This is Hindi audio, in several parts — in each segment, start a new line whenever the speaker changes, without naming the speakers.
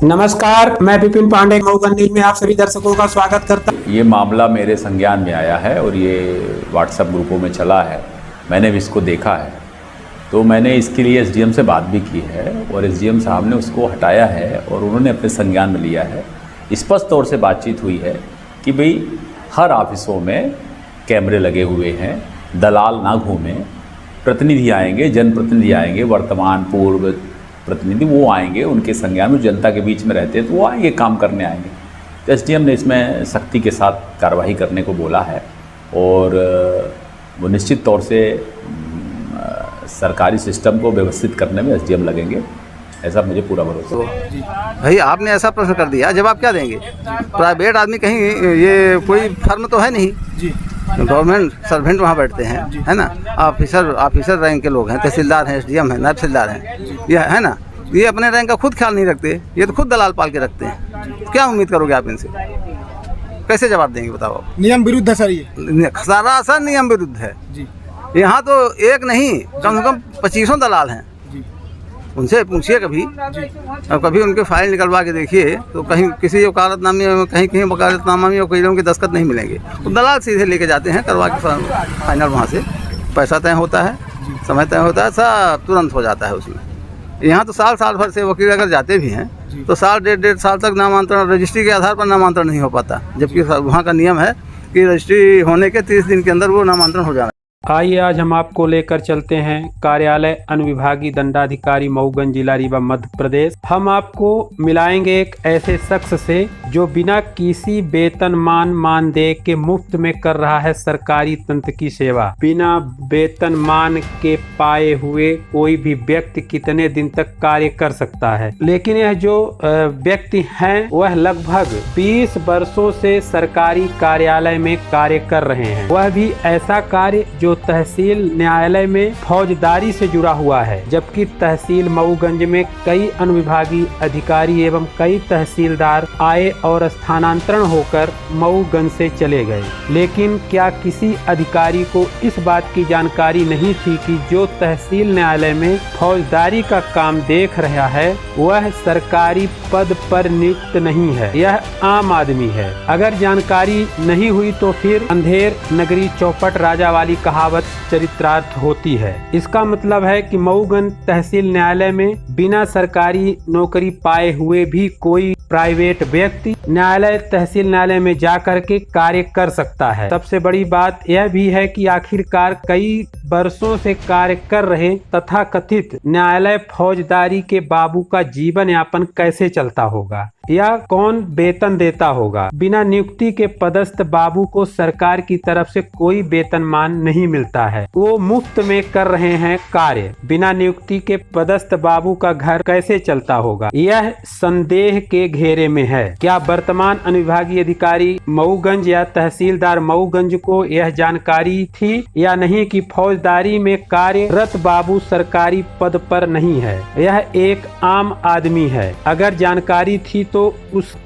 नमस्कार, मैं विपिन पांडे मऊगंज न्यूज में आप सभी दर्शकों का स्वागत करता हूं।
ये मामला मेरे संज्ञान में आया है और ये व्हाट्सएप ग्रुपों में चला है। मैंने भी इसको देखा है, तो मैंने इसके लिए एसडीएम से बात भी की है और एसडीएम साहब ने उसको हटाया है और उन्होंने अपने संज्ञान में लिया है। स्पष्ट तौर से बातचीत हुई है कि भाई हर ऑफिसों में कैमरे लगे हुए हैं, दलाल ना घूमें, प्रतिनिधि आएंगे, जनप्रतिनिधि आएंगे, वर्तमान पूर्व प्रतिनिधि वो आएंगे, उनके संज्ञान में जनता के बीच में रहते हैं तो वो आएंगे, काम करने आएंगे। तो एसडीएम ने इसमें सख्ती के साथ कार्रवाई करने को बोला है और वो निश्चित तौर से सरकारी सिस्टम को व्यवस्थित करने में एसडीएम लगेंगे, ऐसा मुझे पूरा भरोसा है।
भाई आपने ऐसा प्रश्न कर दिया, जवाब क्या देंगे? प्राइवेट आदमी कहीं ये कोई फर्म तो है नहीं जी, गवर्नमेंट सर्वेंट वहाँ बैठते हैं, है ना। ऑफिसर रैंक के लोग हैं, तहसीलदार हैं, एसडीएम हैं, नायब तहसीलदार हैं, ये है ना। ये अपने रैंक का खुद ख्याल नहीं रखते, ये तो खुद दलाल पाल के रखते हैं। तो क्या उम्मीद करोगे आप इनसे? कैसे जवाब देंगे बताओ?
नियम विरुद्ध है सर, ये
सरासर नियम विरुद्ध है जी। यहाँ तो एक नहीं, कम से कम 25 दलाल हैं। उनसे पूछिए कभी, अब कभी उनके फाइल निकलवा के देखिए तो कहीं किसी वकालतनामे में, कहीं वकालतनामा में वकीलों के दस्तखत नहीं मिलेंगे। तो दलाल सीधे लेके जाते हैं, करवा के फाइनल वहाँ से पैसा तय होता है, समय तय होता है, सब तुरंत हो जाता है उसमें। यहाँ तो साल भर से वकील अगर जाते भी हैं तो साल डेढ़ साल तक नामांतरण रजिस्ट्री के आधार पर नामांतरण नहीं हो पाता, जबकि वहाँ का नियम है कि रजिस्ट्री होने के 30 दिन के अंदर वो नामांतरण हो जाना।
आइए आज हम आपको लेकर चलते हैं कार्यालय अनुविभागीय दंडाधिकारी मऊगंज जिला रीवा मध्य प्रदेश। हम आपको मिलाएंगे एक ऐसे शख्स से जो बिना किसी वेतनमान मानदेय के मुफ्त में कर रहा है सरकारी तंत्र की सेवा। बिना वेतनमान के पाए हुए कोई भी व्यक्ति कितने दिन तक कार्य कर सकता है, लेकिन यह जो व्यक्ति हैं वह लगभग 20 वर्षों से सरकारी कार्यालय में कार्य कर रहे हैं। वह भी ऐसा कार्य जो तहसील न्यायालय में फौजदारी से जुड़ा हुआ है, जबकि तहसील मऊगंज में कई अनुविभागीय अधिकारी एवं कई तहसीलदार आए और स्थानांतरण होकर मऊगंज से चले गए। लेकिन क्या किसी अधिकारी को इस बात की जानकारी नहीं थी कि जो तहसील न्यायालय में फौजदारी का काम देख रहा है वह सरकारी पद पर नियुक्त नहीं है, यह आम आदमी है। अगर जानकारी नहीं हुई तो फिर अंधेर नगरी चौपट राजा वाली कहावत चरित्रार्थ होती है। इसका मतलब है कि मऊगंज तहसील न्यायालय में बिना सरकारी नौकरी पाए हुए भी कोई प्राइवेट व्यक्ति न्यायालय तहसील न्यायालय में जाकर के कार्य कर सकता है। सबसे बड़ी बात यह भी है कि आखिरकार कई वर्षों से कार्य कर रहे तथा कथित न्यायालय फौजदारी के बाबू का जीवन यापन कैसे चलता होगा, या कौन वेतन देता होगा। बिना नियुक्ति के पदस्थ बाबू को सरकार की तरफ से कोई वेतनमान नहीं मिलता है, वो मुफ्त में कर रहे हैं कार्य। बिना नियुक्ति के पदस्थ बाबू का घर कैसे चलता होगा, यह संदेह के घेरे में है। क्या वर्तमान अनुविभागीय अधिकारी मऊगंज या तहसीलदार मऊगंज को यह जानकारी थी या नहीं कि फौजदारी में कार्यरत बाबू सरकारी पद पर नहीं है, यह एक आम आदमी है। अगर जानकारी थी तो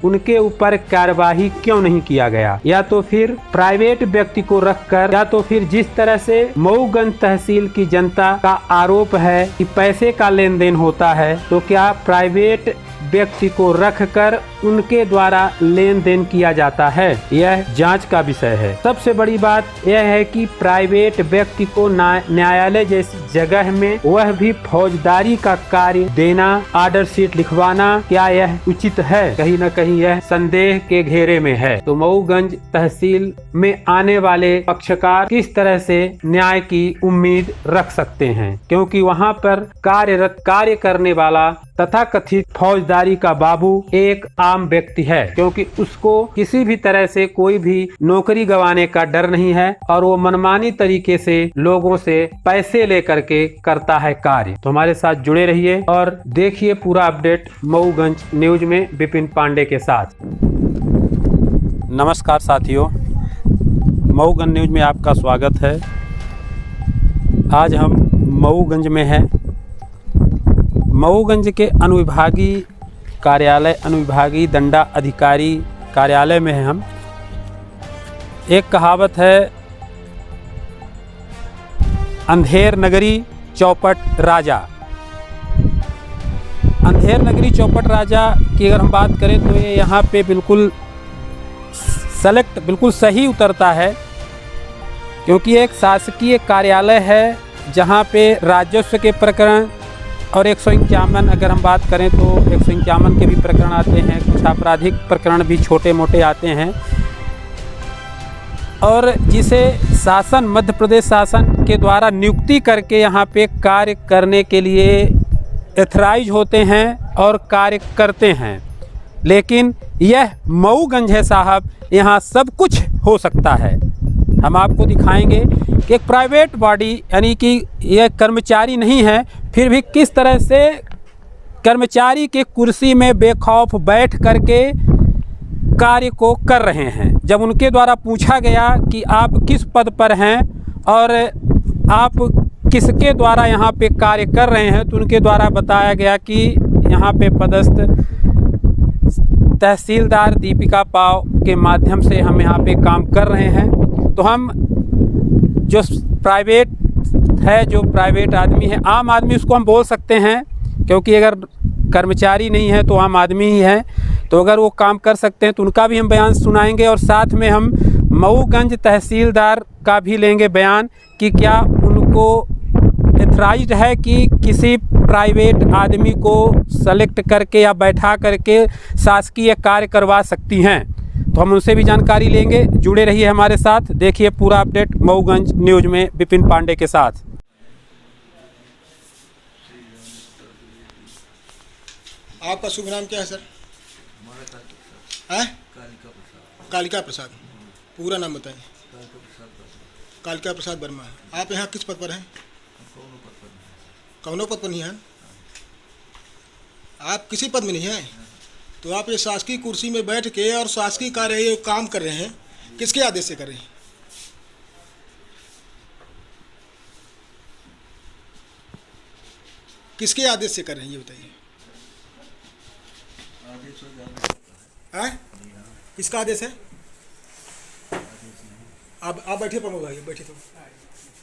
उनके ऊपर कार्यवाही क्यों नहीं किया गया? या तो फिर प्राइवेट व्यक्ति को रखकर, या तो फिर जिस तरह से मऊगंज तहसील की जनता का आरोप है कि पैसे का लेन देन होता है, तो क्या प्राइवेट व्यक्ति को रखकर उनके द्वारा लेन देन किया जाता है? यह जांच का विषय है। सबसे बड़ी बात यह है कि प्राइवेट व्यक्ति को न्यायालय जैसी जगह में वह भी फौजदारी का कार्य देना, ऑर्डर शीट लिखवाना, क्या यह उचित है? कहीं न कहीं यह संदेह के घेरे में है। तो मऊगंज तहसील में आने वाले पक्षकार किस तरह से न्याय की उम्मीद रख सकते हैं, क्योंकि वहाँ पर कार्य करने वाला तथा कथित फौजदारी का बाबू एक आम व्यक्ति है, क्योंकि उसको किसी भी तरह से कोई भी नौकरी गंवाने का डर नहीं है और वो मनमानी तरीके से लोगों से पैसे लेकर के करता है कार्य। तो हमारे साथ जुड़े रहिए और देखिए पूरा अपडेट मऊगंज न्यूज में विपिन पांडे के साथ। नमस्कार साथियों, मऊगंज न्यूज में आपका स्वागत है। आज हम मऊगंज में हैं। मऊगंज के अनुविभागीय कार्यालय अनुविभागीय दंडा अधिकारी कार्यालय में हैं हम। एक कहावत है, अंधेर नगरी चौपट राजा। अंधेर नगरी चौपट राजा की अगर हम बात करें तो ये यहाँ पे बिल्कुल बिल्कुल सही उतरता है, क्योंकि एक शासकीय कार्यालय है जहाँ पे राजस्व के प्रकरण और 151 अगर हम बात करें तो 151 के भी प्रकरण आते हैं, कुछ आपराधिक प्रकरण भी छोटे मोटे आते हैं, और जिसे शासन मध्य प्रदेश शासन के द्वारा नियुक्ति करके यहाँ पे कार्य करने के लिए एथराइज होते हैं और कार्य करते हैं। लेकिन यह मऊगंज है साहब, यहाँ सब कुछ हो सकता है। हम आपको दिखाएंगे कि एक प्राइवेट बॉडी यानी कि यह कर्मचारी नहीं है, फिर भी किस तरह से कर्मचारी के कुर्सी में बेखौफ बैठ करके कार्य को कर रहे हैं। जब उनके द्वारा पूछा गया कि आप किस पद पर हैं और आप किसके द्वारा यहाँ पे कार्य कर रहे हैं, तो उनके द्वारा बताया गया कि यहाँ पे पदस्थ तहसीलदार दीपिका पाव के माध्यम से हम यहाँ पे काम कर रहे हैं। तो हम जो प्राइवेट आदमी है, आम आदमी उसको हम बोल सकते हैं, क्योंकि अगर कर्मचारी नहीं है तो आम आदमी ही है। तो अगर वो काम कर सकते हैं तो उनका भी हम बयान सुनाएंगे, और साथ में हम मऊगंज तहसीलदार का भी लेंगे बयान कि क्या उनको एथराइज्ड है कि किसी प्राइवेट आदमी को सेलेक्ट करके या बैठा करके शासकीय कार्य करवा सकती हैं। तो हम उनसे भी जानकारी लेंगे। जुड़े रहिए हमारे साथ, देखिए पूरा अपडेट मऊगंज न्यूज़ में विपिन पांडे के साथ।
आपका शुभ नाम क्या है सर? हैं? कालिका प्रसाद। पूरा नाम बताएं। कालिका प्रसाद वर्मा। आप यहाँ किस पद पर हैं? कौनो पद पर नहीं हैं? आप किसी पद में नहीं हैं? तो आप ये शासकीय कुर्सी में बैठ के और शासकीय कार्य ये काम कर रहे हैं, किसके आदेश से कर रहे हैं? किसके आदेश से कर रहे हैं ये बताइए। हैं? किसका आदेश है? आप बैठिए प्रमोद भाई, बैठिए। तो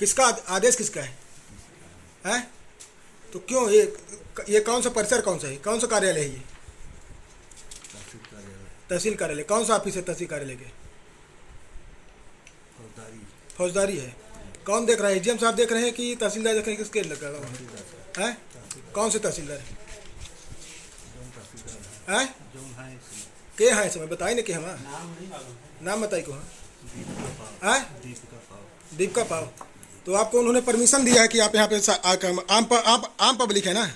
किसका आदेश किसका है? हैं? तो क्यों ये कौन सा परिसर, कौन सा है, कौन सा कार्यालय है ये? तहसील कार्यालय। कौन सा ऑफिस है तहसील कार्यालय के? फौजदारी है। कौन देख रहा है? एसडीएम साहब देख रहे हैं कि तहसीलदार देख रहे हैं? किसके लगा है? कौन से तहसीलदार हैं? के हैं समय बताइए ना कि हम नाम बताइए को हैं? दीपिका पाव। तो आपको उन्होंने परमिशन दिया है कि आप यहाँ पे आम पब्लिक है ना,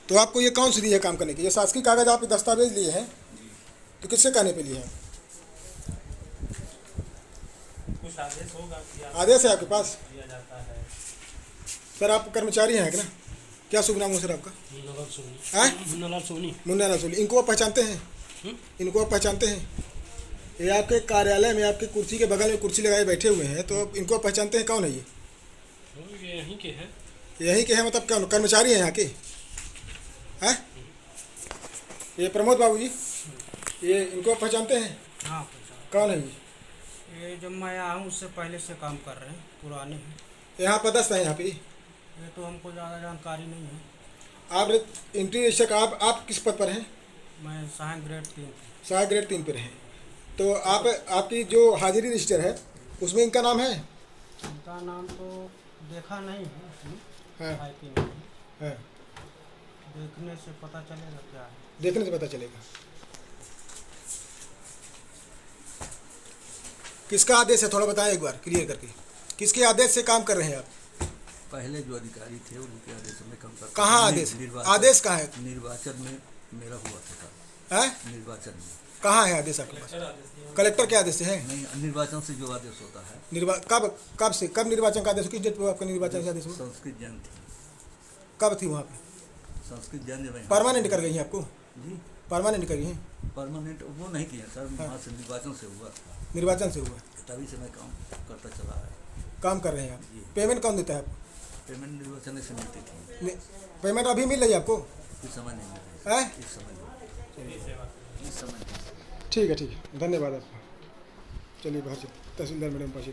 तो आपको ये कौन सी दी है काम करने की? ये शासकीय कागज आप दस्तावेज लिए हैं, तो किससे कहने पे लिए हैं? कुछ आदेश होगा? आदेश है आपके पास? सर आप कर्मचारी हैं कि ना? क्या शुभ नाम हो सर आपका? मुन्नालाल सोनी। इनको आप पहचानते हैं? इनको आप पहचानते हैं? ये आपके कार्यालय में आपकी कुर्सी के बगल में कुर्सी लगाए बैठे हुए हैं, तो इनको पहचानते हैं? कौन है ये?
यहीं के हैं।
यहीं के हैं मतलब कौन कर्मचारी हैं यहाँ के? हैं? ये प्रमोद बाबू जी, ये इनको पहचानते हैं?
हाँ।
कौन है
ये जब मैं आया हूँ उससे पहले से काम कर रहे हैं, पुराने हैं।
यहाँ पदस्थ है यहाँ पे?
ये तो हमको ज़्यादा जानकारी नहीं है।
आप इंटीरियर आप किस पद पर हैं?
मैं सहायक ग्रेड 3।
सहायक ग्रेड 3 पर हैं। तो आपकी जो हाजिरी रजिस्टर है उसमें इनका नाम है?
इनका नाम तो देखा नहीं है उसमें।
है है।
देखने से पता चलेगा क्या है?
देखने से पता चलेगा। किसका आदेश है थोड़ा बताएं एक बार क्लियर करके। किसके आदेश से काम कर रहे हैं आप?
पहले जो अधिकारी थे उनके आदेश में काम करते।
कहाँ आदेश? आदेश कहाँ है?
निर्वाचन में मेरा हुआ था।
है?
निर्वाचन में
कहाँ है आदेश आपके पास? कलेक्टर के आदेश से है?
नहीं, निर्वाचन से जो आदेश होता है।
कब निर्वाचन का आदेश? किस डेट पर आपका निर्वाचन का आदेश हुआ?
संस्कृत जयंती थी।
कब थी वहाँ पे?
संस्कृत जयंती
परमानेंट कर गई हैं आपको?
जी
परमानेंट कर गई हैं?
परमानेंट वो नहीं किया सर, वहाँ से निर्वाचन से हुआ।
निर्वाचन से हुआ
तभी से मैं काम करता चला है।
काम कर रहे हैं आप? पेमेंट कौन देता है आपको?
पेमेंट निर्वाचन से मिलती थी।
पेमेंट अभी मिल रही है आपको?
इस समय नहीं मिल रही।
है?
इस समय
ठीक है धन्यवाद आपका। चलिए बाहर तहसीलदार मैडम पास।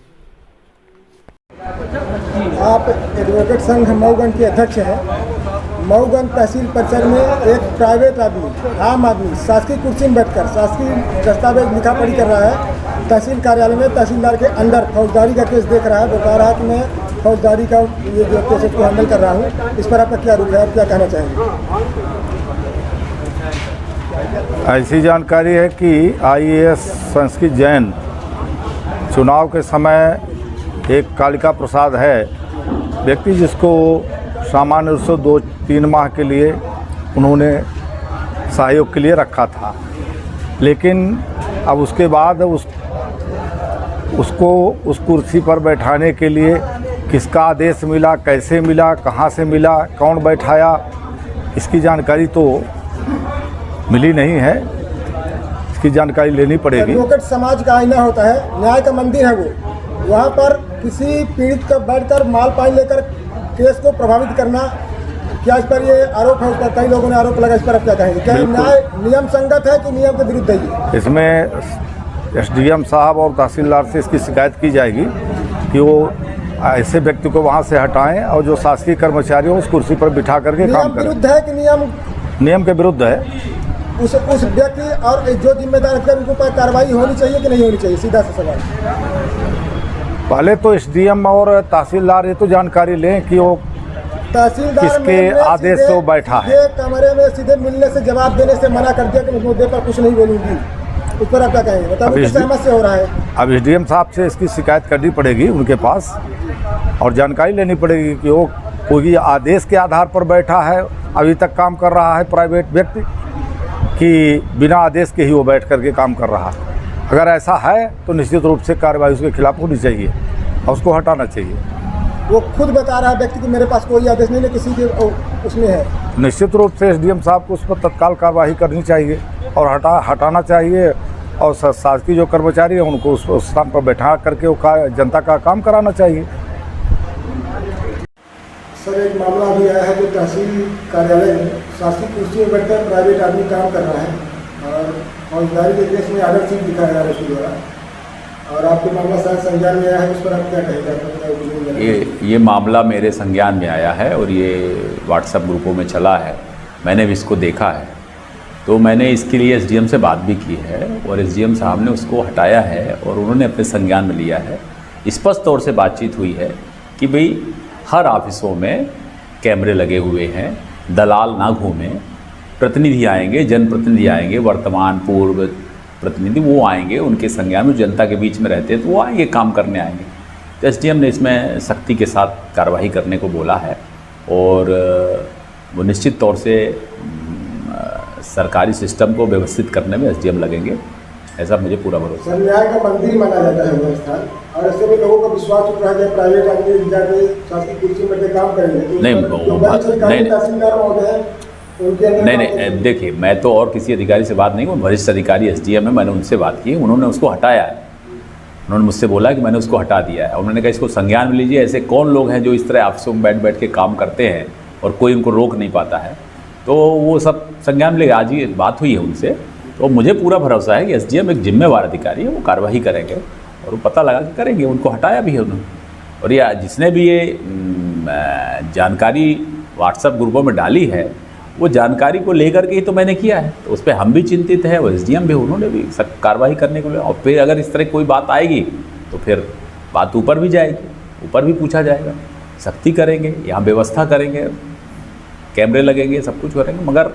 आप एडवोकेट संघ मऊगंज के अध्यक्ष हैं। मऊगंज तहसील परिसर में एक प्राइवेट आदमी, आम आदमी शासकीय कुर्सी में बैठकर शासकीय दस्तावेज लिखा पढ़ी कर रहा है। तहसील कार्यालय में तहसीलदार के अंदर फौजदारी का केस देख रहा है। बता रहा है कि मैं फौजदारी का ये जो केस को हैंडल कर रहा हूँ। इस पर आपका क्या रुख है, आप क्या कहना चाहेंगे?
ऐसी जानकारी है कि IAS संस्कृत जैन चुनाव के समय एक कालिका प्रसाद है व्यक्ति, जिसको सामान्य रूप से 2-3 माह के लिए उन्होंने सहयोग के लिए रखा था, लेकिन अब उसके बाद उसको उस कुर्सी पर बैठाने के लिए किसका आदेश मिला, कैसे मिला, कहाँ से मिला, कौन बैठाया, इसकी जानकारी तो मिली नहीं है। इसकी जानकारी लेनी पड़ेगी।
एडवोकेट समाज का आईना होता है, न्याय का मंदिर है वो। वहाँ पर किसी पीड़ित का बैठकर माल पानी लेकर केस को प्रभावित करना, क्या इस पर ये आरोप है? उस पर कई लोगों ने आरोप लगा, इस पर आप क्या कहेंगे? क्या न्याय नियम संगत है कि नियम के विरुद्ध है ये?
इसमें SDM साहब और तहसीलदार से इसकी शिकायत की जाएगी कि वो ऐसे व्यक्ति को वहाँ से हटाएं और जो शासकीय कर्मचारी हो उस कुर्सी पर बिठा करके काम करें।
विरुद्ध है कि
नियम के विरुद्ध है।
उस व्यक्ति और जो जिम्मेदार है उनके ऊपर कार्रवाई होनी चाहिए कि नहीं होनी चाहिए? सीधा सा सवाल।
पहले तो SDM और तहसीलदार ये तो जानकारी लें कि वो
तहसीलदार
किसके आदेश से वो बैठा है।
कमरे में सीधे मिलने से, जवाब देने से मना कर दिया कि उस मुद्दे पर कुछ नहीं बोलूंगी। उस पर आप क्या कहेंगे? बताओ, सहमत से हो रहा है।
अब SDM साहब से इसकी शिकायत करनी पड़ेगी उनके पास, और जानकारी लेनी पड़ेगी कि वो कोई आदेश के आधार पर बैठा है, अभी तक काम कर रहा है प्राइवेट व्यक्ति, कि बिना आदेश के ही वो बैठ करके काम कर रहा है। अगर ऐसा है तो निश्चित रूप से कार्रवाई उसके खिलाफ होनी चाहिए और उसको हटाना चाहिए।
वो खुद बता रहा है व्यक्ति कि मेरे पास कोई आदेश नहीं है, किसी के उसमें है।
निश्चित रूप से SDM साहब को उस पर तत्काल कार्रवाई करनी चाहिए और हटाना चाहिए, और शासकीय जो कर्मचारी हैं उनको उस स्थान पर बैठा करके वो जनता का काम कराना चाहिए।
सर, एक मामला अभी आया है जो तहसील कार्यालय में शासकीय कुर्सी में बैठकर प्राइवेट आदमी काम कर रहा है और फौजदारी के केस में आदर सिंह दिखाया जा रहा है उसके द्वारा, और आपके मामला शायद संज्ञान में आया है, उस पर आप क्या कहेंगे?
ये मामला मेरे संज्ञान में आया है और ये व्हाट्सएप ग्रुपों में चला है। मैंने भी इसको देखा है, तो मैंने इसके लिए SDM से बात भी की है और SDM साहब ने उसको हटाया है और उन्होंने अपने संज्ञान में लिया है। स्पष्ट तौर से बातचीत हुई है कि भाई हर ऑफिसों में कैमरे लगे हुए हैं, दलाल ना घूमें, प्रतिनिधि आएंगे, जनप्रतिनिधि आएंगे, वर्तमान पूर्व प्रतिनिधि वो आएंगे, उनके संज्ञान में जनता के बीच में रहते हैं तो वो आएंगे, काम करने आएंगे। तो SDM ने इसमें सख्ती के साथ कार्रवाई करने को बोला है और वो निश्चित तौर से सरकारी सिस्टम को व्यवस्थित करने में SDM लगेंगे, ऐसा मुझे पूरा भरोसा है।
न्याय का मंदिर माना जाता है वो स्थान, और ऐसे में लोगों का विश्वास उठ रहा है कि प्राइवेट आदमी जाके शासकीय कुर्सी पर काम करेंगे।
नहीं, देखिए मैं तो और किसी अधिकारी से बात नहीं हूँ, वरिष्ठ अधिकारी SDM है, मैंने उनसे बात की, उन्होंने उसको हटाया है। उन्होंने मुझसे बोला कि मैंने उसको हटा दिया है। उन्होंने कहा इसको संज्ञान में लीजिए, ऐसे कौन लोग हैं जो इस तरह ऑफिसों में बैठ के काम करते हैं और कोई उनको रोक नहीं पाता है, तो वो सब संज्ञान में लेगा। आज ही बात हुई है उनसे, तो मुझे पूरा भरोसा है कि SDM एक जिम्मेवार अधिकारी है, वो कार्रवाई करेंगे और वो पता लगा के करेंगे। उनको हटाया भी है उन्होंने, और ये जिसने भी ये जानकारी व्हाट्सएप ग्रुपों में डाली है वो जानकारी को लेकर के ही तो मैंने किया है, तो उस पर हम भी चिंतित हैं, वो SDM भी, उन्होंने भी कार्रवाई करने को लिया। और फिर अगर इस तरह कोई बात आएगी तो फिर बात ऊपर भी जाएगी, ऊपर भी पूछा जाएगा, सख्ती करेंगे, यहाँ व्यवस्था करेंगे, कैमरे लगेंगे, सब कुछ करेंगे, मगर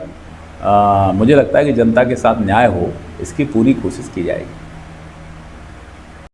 मुझे लगता है कि जनता के साथ न्याय हो, इसकी पूरी कोशिश की जाएगी।